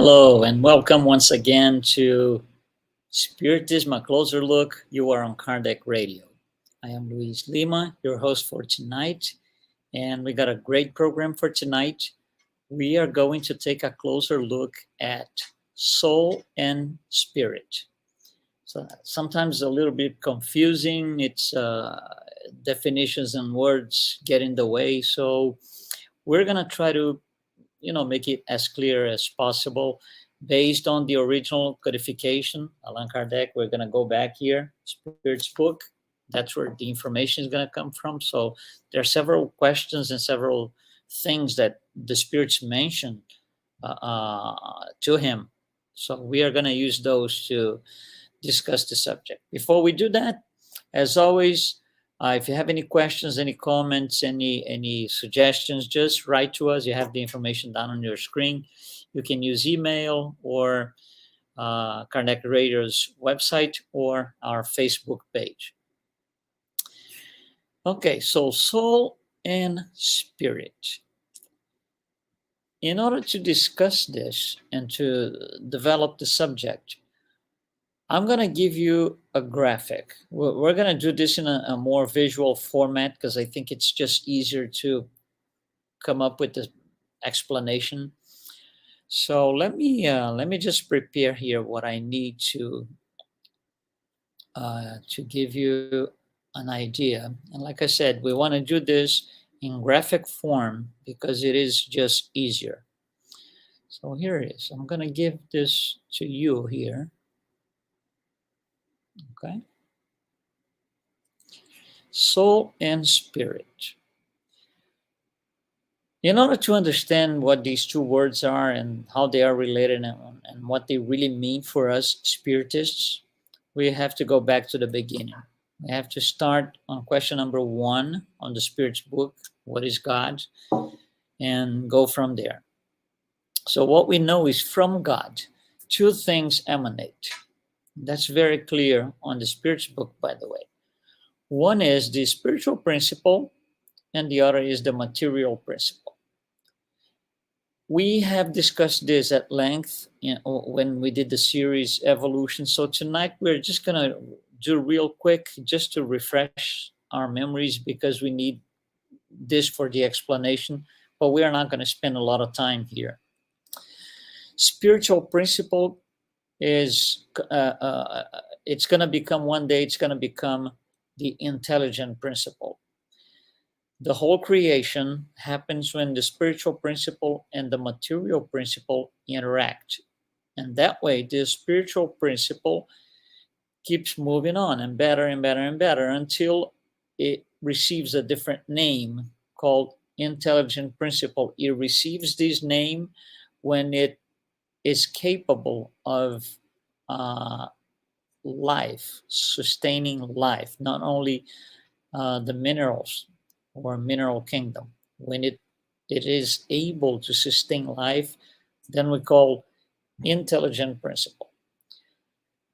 Hello and welcome once again to Spiritism, a closer look. You are on Kardec Radio. I am Luiz Lima, your host for tonight, and we got a great program for tonight. We are going to take a closer look at soul and spirit. So sometimes a little bit confusing. It's definitions and words get in the way. So we're gonna try to make it as clear as possible based on the original codification. Allan Kardec, we're going to go back here, Spirit's book. That's where the information is going to come from. So there are several questions and several things that the spirits mentioned to him. So we are going to use those to discuss the subject. Before we do that, as always, if you have any questions, any comments, any suggestions, just write to us. You have the information down on your screen. You can use email or Kardec Radio's website or our Facebook page. Okay, so soul and spirit. In order to discuss this and to develop the subject, I'm going to give you a graphic. We're going to do this in a more visual format because I think it's just easier to come up with the explanation. So let me just prepare here what I need to give you an idea. And like I said, we want to do this in graphic form because it is just easier. So here it is. I'm going to give this to you here. Okay. Soul and spirit. In order to understand what these two words are and how they are related and what they really mean for us spiritists, we have to go back to the beginning. We have to start on question number 1 on the Spirit's book, what is God, and go from there. So what we know is from God, two things emanate. That's very clear on the Spirit's book, by the way. One is the spiritual principle, and the other is the material principle. We have discussed this at length when we did the series Evolution. So tonight we're just going to do real quick just to refresh our memories because we need this for the explanation, but we are not going to spend a lot of time here. Spiritual principle is, it's going to become one day, it's going to become the intelligent principle. The whole creation happens when the spiritual principle and the material principle interact. And that way, the spiritual principle keeps moving on and better and better and better until it receives a different name called intelligent principle. It receives this name when it is capable of life, sustaining life, not only the minerals or mineral kingdom. When it is able to sustain life, then we call intelligent principle.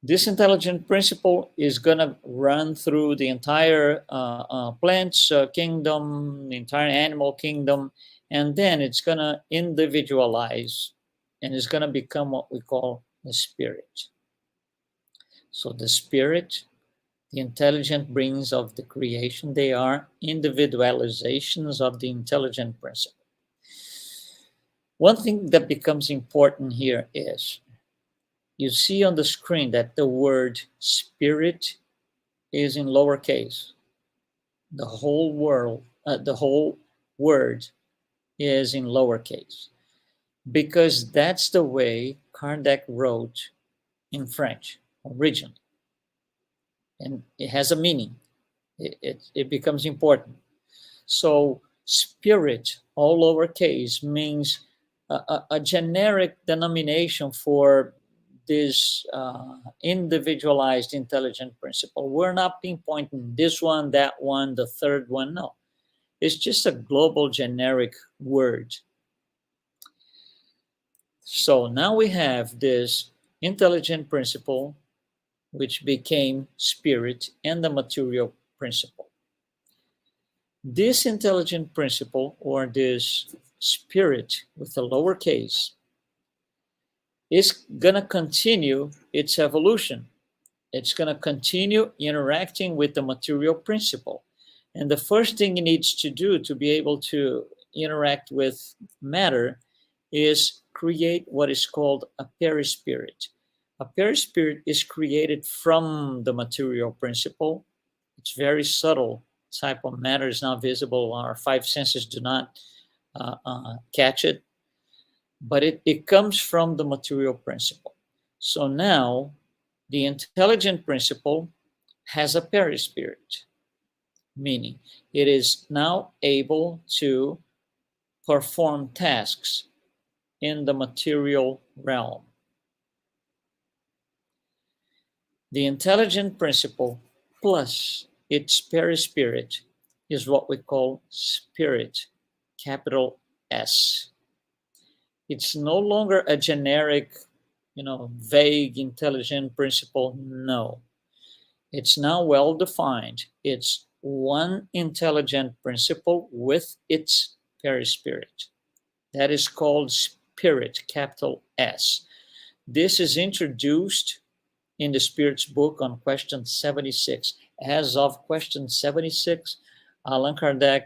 This intelligent principle is going to run through the entire plants kingdom, the entire animal kingdom, and then it's going to individualize and it's going to become what we call the spirit. So the spirit, the intelligent beings of the creation, they are individualizations of the intelligent principle. One thing that becomes important here is you see on the screen that the word spirit is in lowercase. The whole word is in lowercase because that's the way Kardec wrote in French originally. And it has a meaning. It becomes important. So spirit, all lowercase, means a generic denomination for this individualized intelligent principle. We're not pinpointing this one, that one, the third one. No, it's just a global generic word. So now we have this intelligent principle, which became spirit, and the material principle. This intelligent principle, or this spirit with a lowercase, is going to continue its evolution. It's going to continue interacting with the material principle. And the first thing it needs to do to be able to interact with matter is create what is called a perispirit. A perispirit is created from the material principle. It's very subtle type of matter, is not visible. Our five senses do not catch it, but it comes from the material principle. So now the intelligent principle has a perispirit, meaning it is now able to perform tasks in the material realm. The intelligent principle plus its perispirit is what we call spirit, capital S. It's no longer a generic, vague intelligent principle. No, it's now well defined. It's one intelligent principle with its perispirit. That is called spirit, capital S. This is introduced in the Spirit's book on question 76. As of question 76, Allan Kardec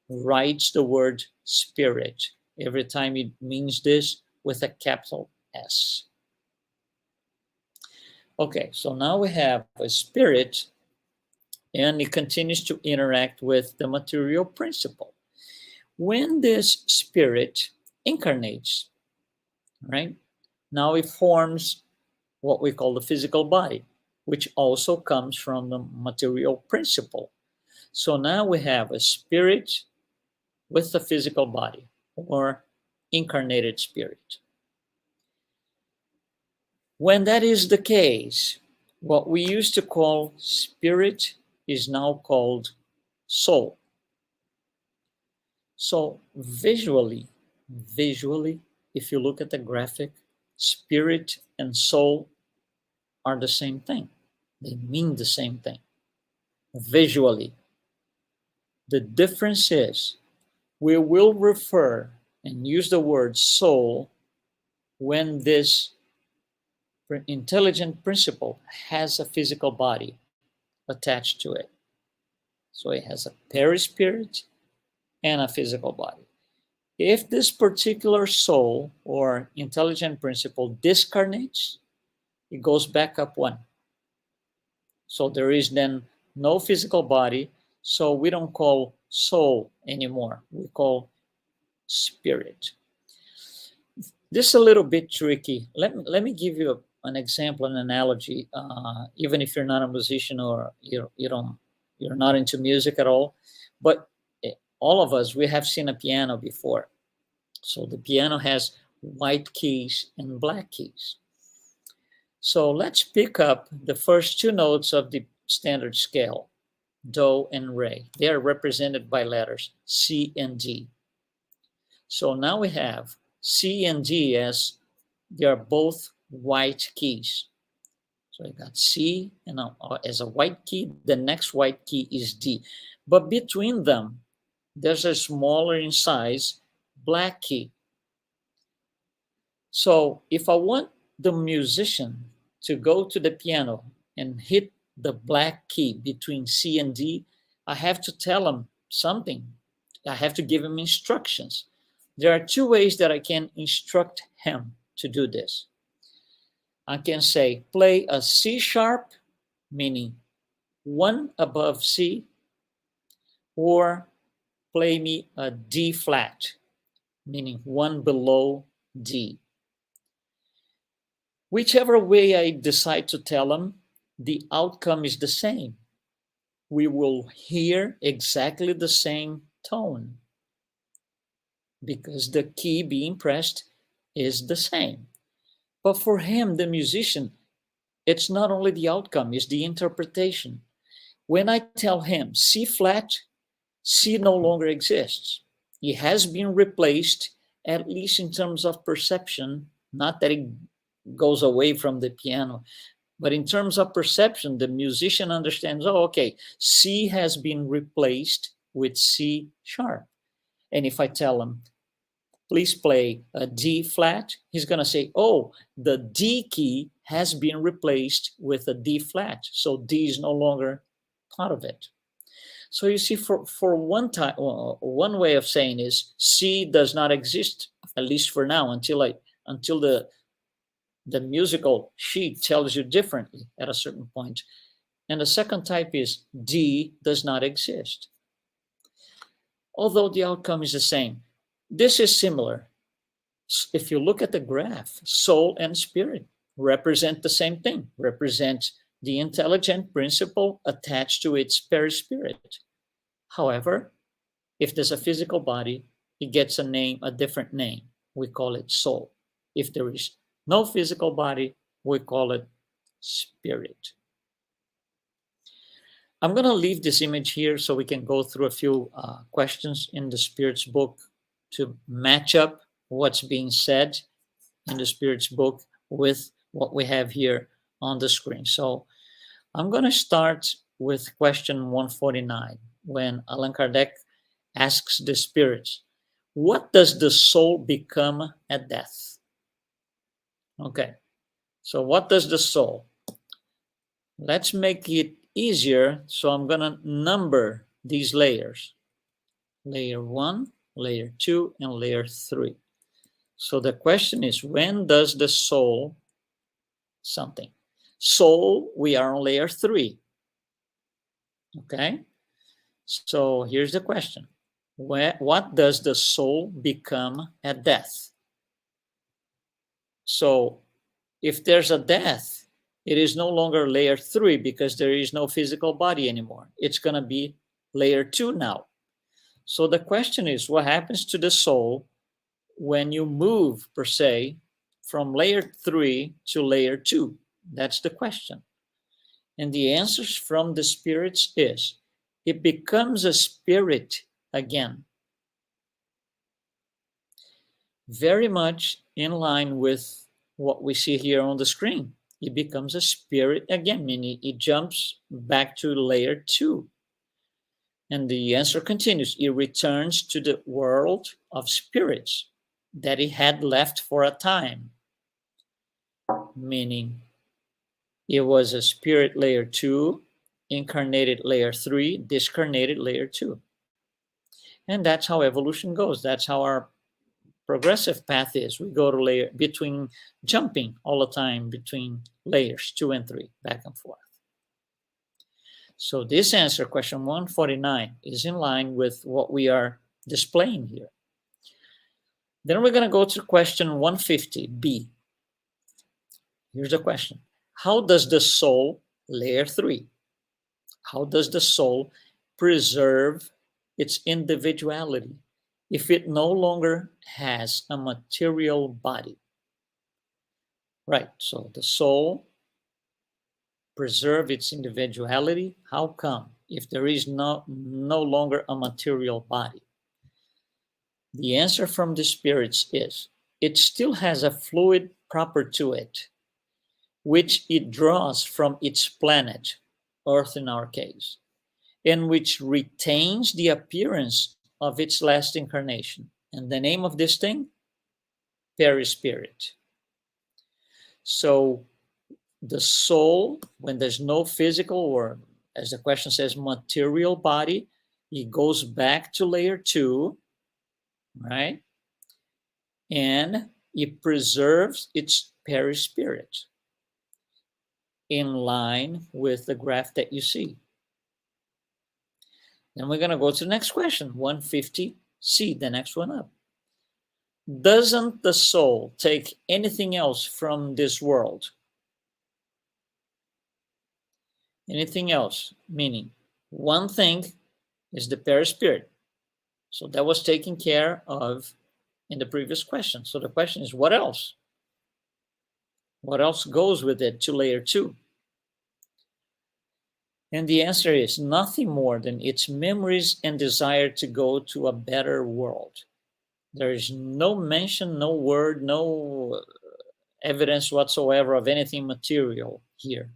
writes the word spirit every time he means this with a capital S. Okay, so now we have a spirit, and it continues to interact with the material principle. When this spirit incarnates, right, now it forms what we call the physical body, which also comes from the material principle. So now we have a spirit with the physical body, or incarnated spirit. When that is the case, what we used to call spirit is now called soul. So visually, if you look at the graphic, spirit and soul are the same thing. They mean the same thing visually. The difference is we will refer and use the word soul when this intelligent principle has a physical body attached to it. So it has a perispirit and a physical body. If this particular soul or intelligent principle discarnates, it goes back up one. So there is then no physical body, so we don't call soul anymore. We call spirit. This is a little bit tricky. Let me give you an example, an analogy. Even if you're not a musician or you're not into music at all, but all of us, we have seen a piano before. So the piano has white keys and black keys. So let's pick up the first two notes of the standard scale, do and re. They are represented by letters C and D. So now we have C and D as they are both white keys. So I got C and as a white key, the next white key is D. But between them, there's a smaller in size black key. So if I want the musician to go to the piano and hit the black key between C and D, I have to tell him something. I have to give him instructions. There are two ways that I can instruct him to do this. I can say, play a C sharp, meaning one above C, or play me a D flat, meaning one below D. Whichever way I decide to tell him, the outcome is the same. We will hear exactly the same tone because the key being pressed is the same. But for him, the musician, it's not only the outcome, it's the interpretation. When I tell him C flat, C no longer exists. It has been replaced, at least in terms of perception, not that it goes away from the piano, but in terms of perception, the musician understands, oh, okay, C has been replaced with C sharp. And if I tell him, please play a D flat, he's going to say, oh, the D key has been replaced with a D flat. So D is no longer part of it. So you see, for one time, one way of saying is C does not exist, at least for now, until the musical sheet tells you differently at a certain point. And the second type is D does not exist, although the outcome is the same. This is similar. If you look at the graph, soul and spirit represent the same thing, represent the intelligent principle attached to its perispirit. However, if there's a physical body, it gets a different name. We call it soul. If there is no physical body, we call it spirit. I'm going to leave this image here so we can go through a few questions in the Spirit's book to match up what's being said in the Spirit's book with what we have here on the screen. So I'm going to start with question 149, when Allan Kardec asks the spirits, what does the soul become at death? Okay, so what does the soul? Let's make it easier, so I'm going to number these layers. Layer 1, layer 2, and layer 3. So the question is, when does the soul something? Soul, we are on layer 3. Okay? So here's the question. What does the soul become at death? So if there's a death, it is no longer layer 3 because there is no physical body anymore. It's going to be layer 2 now. So the question is, what happens to the soul when you move, per se, from layer 3 to layer 2? That's the question. And the answers from the spirits is, it becomes a spirit again. Very much in line with what we see here on the screen. It becomes a spirit again, meaning it jumps back to layer 2. And the answer continues. It returns to the world of spirits that it had left for a time, meaning it was a spirit layer 2, incarnated layer 3, discarnated layer 2. And that's how evolution goes. That's how our progressive path is. We go to layer between, jumping all the time between layers 2 and 3, back and forth. So this answer, question 149, is in line with what we are displaying here. Then we're going to go to question 150b. Here's the question. How does the soul, layer 3, how does the soul preserve its individuality if it no longer has a material body? Right, so the soul preserve its individuality. How come? If there is no longer a material body. The answer from the spirits is, it still has a fluid proper to it, which it draws from its planet, Earth in our case, and which retains the appearance of its last incarnation. And the name of this thing? Perispirit. So the soul, when there's no physical, or as the question says, material body, it goes back to layer 2, right? And it preserves its perispirit in line with the graph that you see. Then we're going to go to the next question, 150C, the next one up. Doesn't the soul take anything else from this world? Anything else, meaning one thing is the perispirit. So that was taken care of in the previous question. So the question is, what else? What else goes with it to layer 2? And the answer is nothing more than its memories and desire to go to a better world. There is no mention, no word, no evidence whatsoever of anything material here.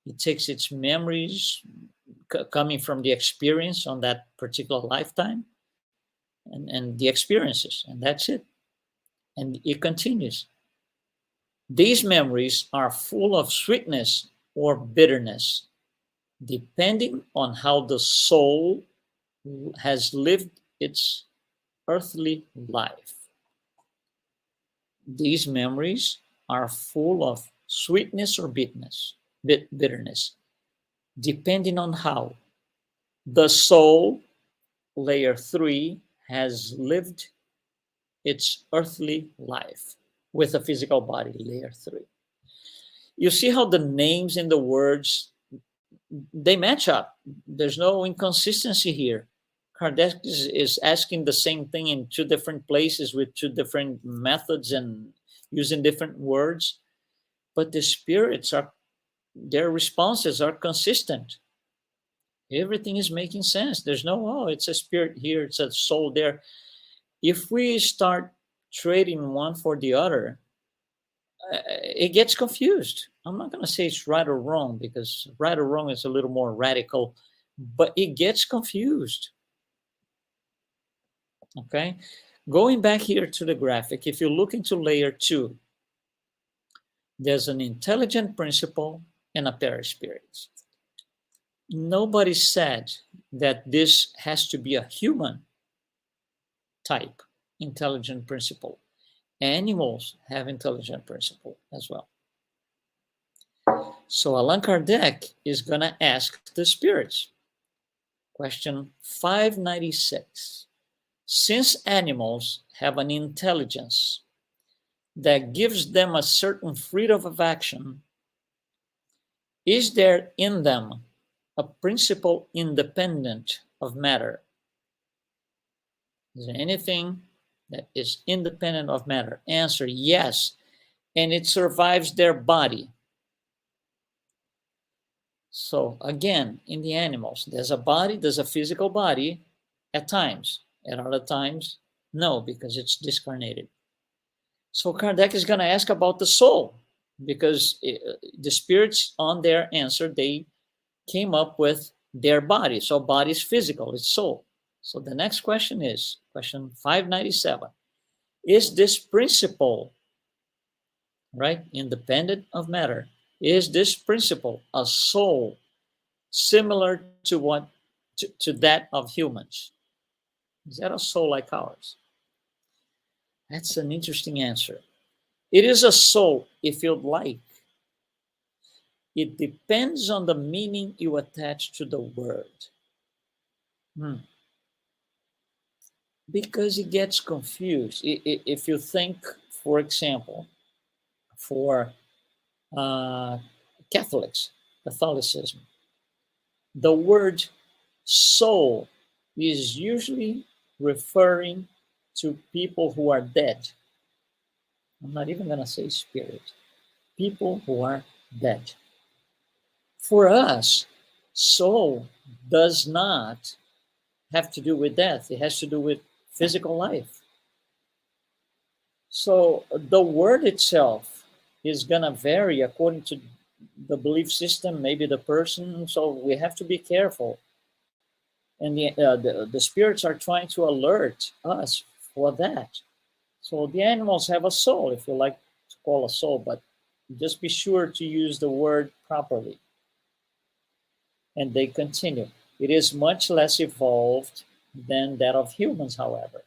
It takes its memories coming from the experience on that particular lifetime, and the experiences, and that's it. And it continues. These memories are full of sweetness or bitterness, depending on how the soul has lived its earthly life. These memories are full of sweetness or bitterness, depending on how the soul, layer 3, has lived its earthly life with a physical body, layer 3. You see how the names in the words, they match up. There's no inconsistency here. Kardec is asking the same thing in two different places with two different methods and using different words, but the spirits are, their responses are consistent. Everything is making sense. There's no, oh, it's a spirit here, it's a soul there. If we start trading one for the other, it gets confused. I'm not going to say it's right or wrong, because right or wrong is a little more radical, but it gets confused. Okay, going back here to the graphic, if you look into layer 2, there's an intelligent principle and a perispirit. Nobody said that this has to be a human type intelligent principle. Animals have intelligent principle as well. So Allan Kardec is going to ask the spirits. Question 596. Since animals have an intelligence that gives them a certain freedom of action, is there in them a principle independent of matter? Is there anything that is independent of matter? Answer, yes. And it survives their body. So again, in the animals, there's a body, there's a physical body at times. At other times, no, because it's discarnated. So Kardec is going to ask about the soul, because the spirits, on their answer, they came up with their body. So body is physical, it's soul. So the next question is, question 597. Is this principle, right, independent of matter, is this principle a soul similar to what to that of humans? Is that a soul like ours? That's an interesting answer. It is a soul if you'd like. It depends on the meaning you attach to the word. Because it gets confused. If you think, for example, for Catholics, Catholicism, the word soul is usually referring to people who are dead. I'm not even going to say spirit. People who are dead. For us, soul does not have to do with death. It has to do with physical life. So the word itself is going to vary according to the belief system, maybe the person. So we have to be careful. And the spirits are trying to alert us for that. So the animals have a soul, if you like to call a soul, but just be sure to use the word properly. And they continue. It is much less evolved than that of humans, however.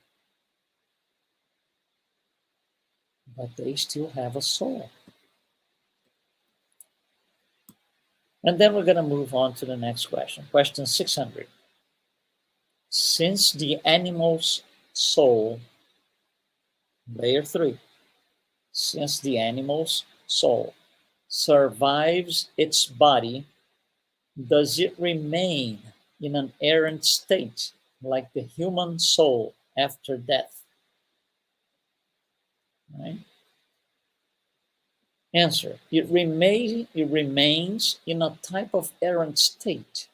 But they still have a soul. And then we're going to move on to the next question. Question 600. Since the animal's soul, layer 3, since the animal's soul survives its body, does it remain in an errant state like the human soul after death? Right? Answer, it remains in a type of errant state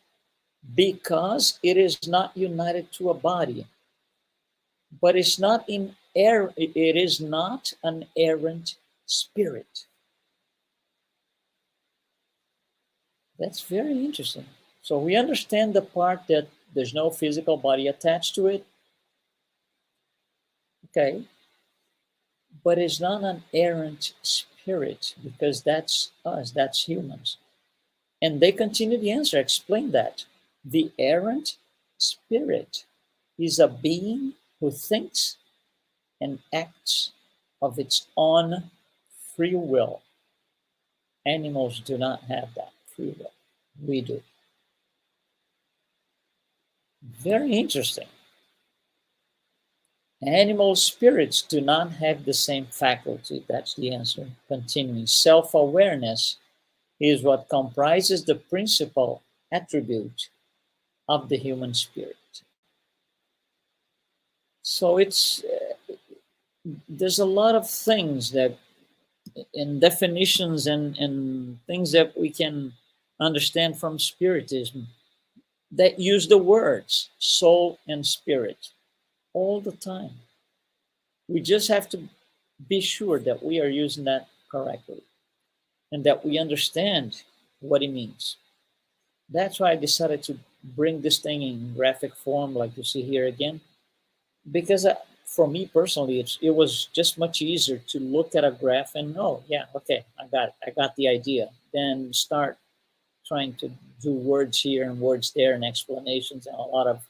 because it is not united to a body, but it's not it is not an errant spirit. That's very interesting. So we understand the part that there's no physical body attached to it, Okay, but it's not an errant spirit because that's us, that's humans. And they continue the answer, explain that. The errant spirit is a being who thinks and acts of its own free will. Animals do not have that free will. We do. Very interesting. Animal spirits do not have the same faculty. That's the answer. Continuing. Self awareness is what comprises the principal attribute of the human spirit. So there's a lot of things that in definitions and things that we can understand from Spiritism that use the words soul and spirit all the time. We just have to be sure that we are using that correctly and that we understand what it means. That's why I decided to bring this thing in graphic form, like you see here again, because for me personally, it was just much easier to look at a graph and know, yeah, okay, I got the idea. Then start trying to do words here and words there and explanations and a lot of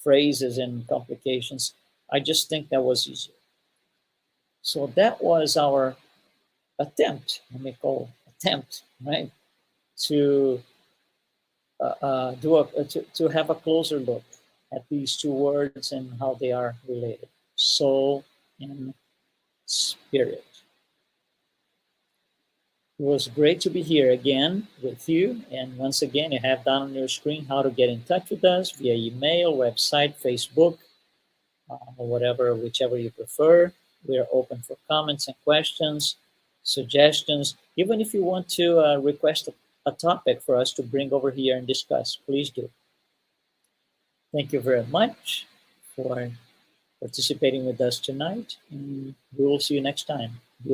phrases and complications. I just think that was easier. So that was our attempt, let me call attempt, right, to to have a closer look at these two words and how they are related, soul and spirit. It was great to be here again with you. And once again, you have down on your screen how to get in touch with us via email, website, Facebook, or whatever, whichever you prefer. We are open for comments and questions, suggestions. Even if you want to request a topic for us to bring over here and discuss, please do. Thank you very much for participating with us tonight, and we will see you next time.